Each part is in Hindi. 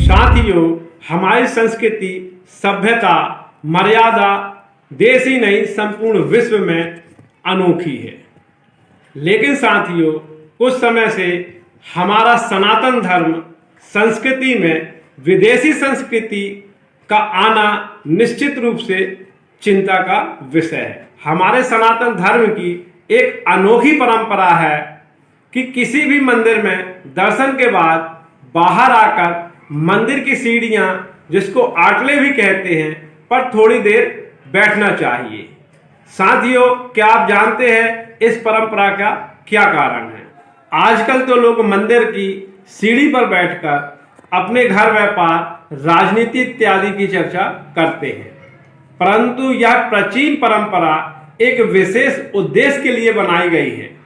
साथियों, हमारी संस्कृति, सभ्यता, मर्यादा देश ही नहीं संपूर्ण विश्व में अनोखी है। लेकिन साथियों, कुछ समय से हमारा सनातन धर्म संस्कृति में विदेशी संस्कृति का आना निश्चित रूप से चिंता का विषय है। हमारे सनातन धर्म की एक अनोखी परंपरा है कि किसी भी मंदिर में दर्शन के बाद बाहर आकर मंदिर की सीढ़ियां, जिसको आटले भी कहते हैं, पर थोड़ी देर बैठना चाहिए। साथियों, क्या आप जानते हैं इस परंपरा का क्या कारण है? आजकल तो लोग मंदिर की सीढ़ी पर बैठकर अपने घर, व्यापार, राजनीति इत्यादि की चर्चा करते हैं, परंतु यह प्राचीन परंपरा एक विशेष उद्देश्य के लिए बनाई गई है।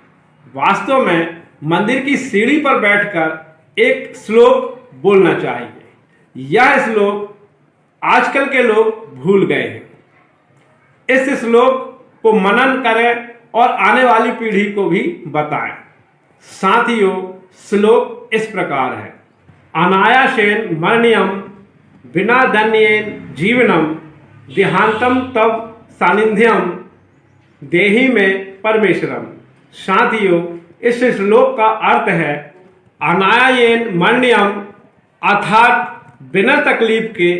वास्तव में मंदिर की सीढ़ी पर बैठकर एक श्लोक बोलना चाहिए। यह श्लोक आजकल के लोग भूल गए हैं। इस श्लोक को मनन करें और आने वाली पीढ़ी को भी बताएं। साथियों, श्लोक इस प्रकार है। अनायासेन मरणीयम बिना दन्येन जीवनम देहांतम तब सानिध्यम देहि में परमेश्वरम। साथियों, इस श्लोक का अर्थ है अनायासेन मरणीयम, अर्थात बिना तकलीफ के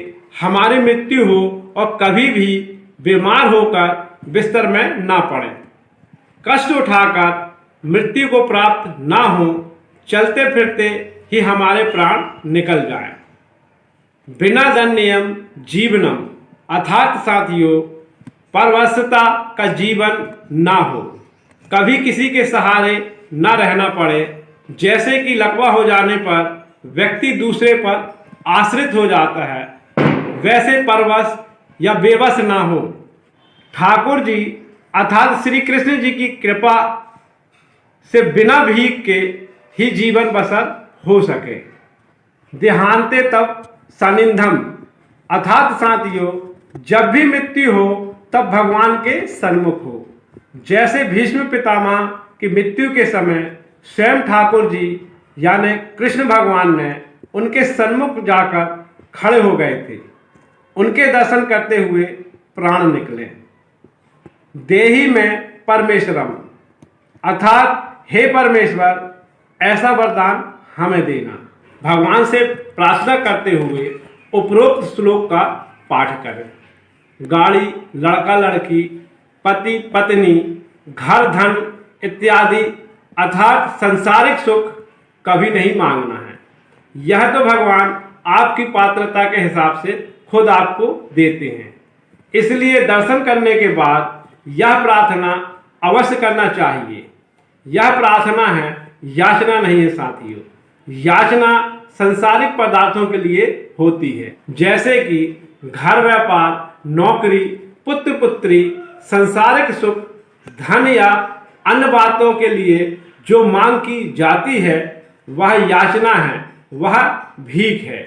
हमारी मृत्यु हो और कभी भी बीमार होकर बिस्तर में ना पड़े, कष्ट उठाकर मृत्यु को प्राप्त ना हो, चलते फिरते ही हमारे प्राण निकल जाएं। बिना दन्यम जीवनम, अर्थात साथियों परवशता का जीवन ना हो, कभी किसी के सहारे ना रहना पड़े। जैसे कि लकवा हो जाने पर व्यक्ति दूसरे पर आश्रित हो जाता है, वैसे परवश या बेबस ना हो। ठाकुर जी अर्थात श्री कृष्ण जी की कृपा से बिना भीख के ही जीवन बसर हो सके। देहांते तब सानिध्यम, अर्थात साथियों जब भी मृत्यु हो तब भगवान के सन्मुख हो। जैसे भीष्म पितामह की मृत्यु के समय स्वयं ठाकुर जी यानी कृष्ण भगवान ने उनके सन्मुख जाकर खड़े हो गए थे, उनके दर्शन करते हुए प्राण निकले। देहि में परमेश्वरम, अर्थात हे परमेश्वर ऐसा वरदान हमें देना। भगवान से प्रार्थना करते हुए उपरोक्त श्लोक का पाठ करें। गाड़ी, लड़का लड़की, पति पत्नी, घर, धन इत्यादि अर्थात सांसारिक सुख कभी नहीं मांगना है। यह तो भगवान आपकी पात्रता के हिसाब से खुद आपको देते हैं। इसलिए दर्शन करने के बाद यह प्रार्थना अवश्य करना चाहिए। यह प्रार्थना है, याचना नहीं है साथियों। याचना संसारिक पदार्थों के लिए होती है, जैसे कि घर, व्यापार, नौकरी, पुत्र पुत्री, सांसारिक सुख, धन या अन्य बातों के लिए जो मांग की जाती है वह याचना है, वह भीख है।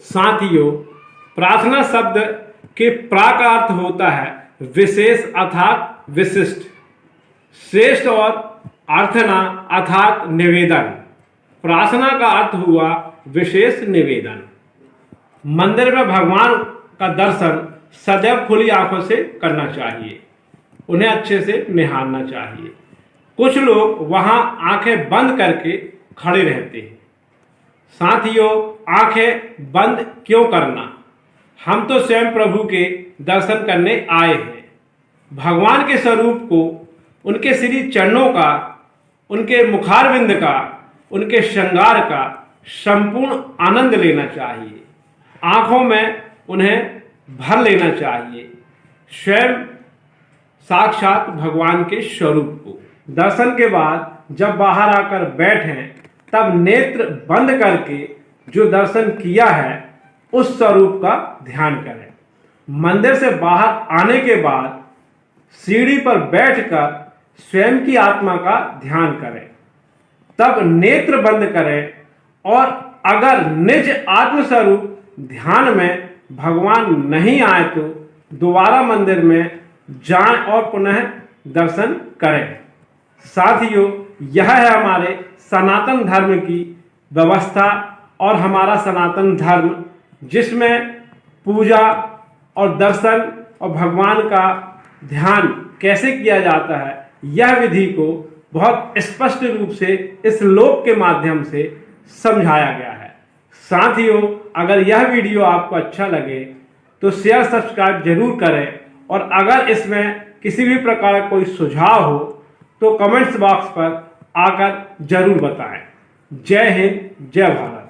साथियों, प्रार्थना शब्द के प्राक अर्थ होता है विशेष अर्थात विशिष्ट, श्रेष्ठ और अर्थना अर्थात निवेदन। प्रार्थना का अर्थ हुआ विशेष निवेदन। मंदिर में भगवान का दर्शन सदैव खुली आंखों से करना चाहिए, उन्हें अच्छे से निहारना चाहिए। कुछ लोग वहां आंखें बंद करके खड़े रहते हैं। साथियों, आंखें बंद क्यों करना? हम तो स्वयं प्रभु के दर्शन करने आए हैं। भगवान के स्वरूप को, उनके श्री चरणों का, उनके मुखारविंद का, उनके श्रृंगार का संपूर्ण आनंद लेना चाहिए। आंखों में उन्हें भर लेना चाहिए, स्वयं साक्षात भगवान के स्वरूप को। दर्शन के बाद जब बाहर आकर बैठें तब नेत्र बंद करके जो दर्शन किया है उस स्वरूप का ध्यान करें। मंदिर से बाहर आने के बाद सीढ़ी पर बैठकर स्वयं की आत्मा का ध्यान करें, तब नेत्र बंद करें और अगर निज आत्मस्वरूप ध्यान में भगवान नहीं आए तो दोबारा मंदिर में जाएं और पुनः दर्शन करें। साथियों, यह है हमारे सनातन धर्म की व्यवस्था और हमारा सनातन धर्म, जिसमें पूजा और दर्शन और भगवान का ध्यान कैसे किया जाता है, यह विधि को बहुत स्पष्ट रूप से इस श्लोक के माध्यम से समझाया गया है। साथियों, अगर यह वीडियो आपको अच्छा लगे तो शेयर सब्सक्राइब जरूर करें, और अगर इसमें किसी भी प्रकार का कोई सुझाव हो तो कमेंट्स बॉक्स पर आकर जरूर बताएं। जय हिंद, जय भारत।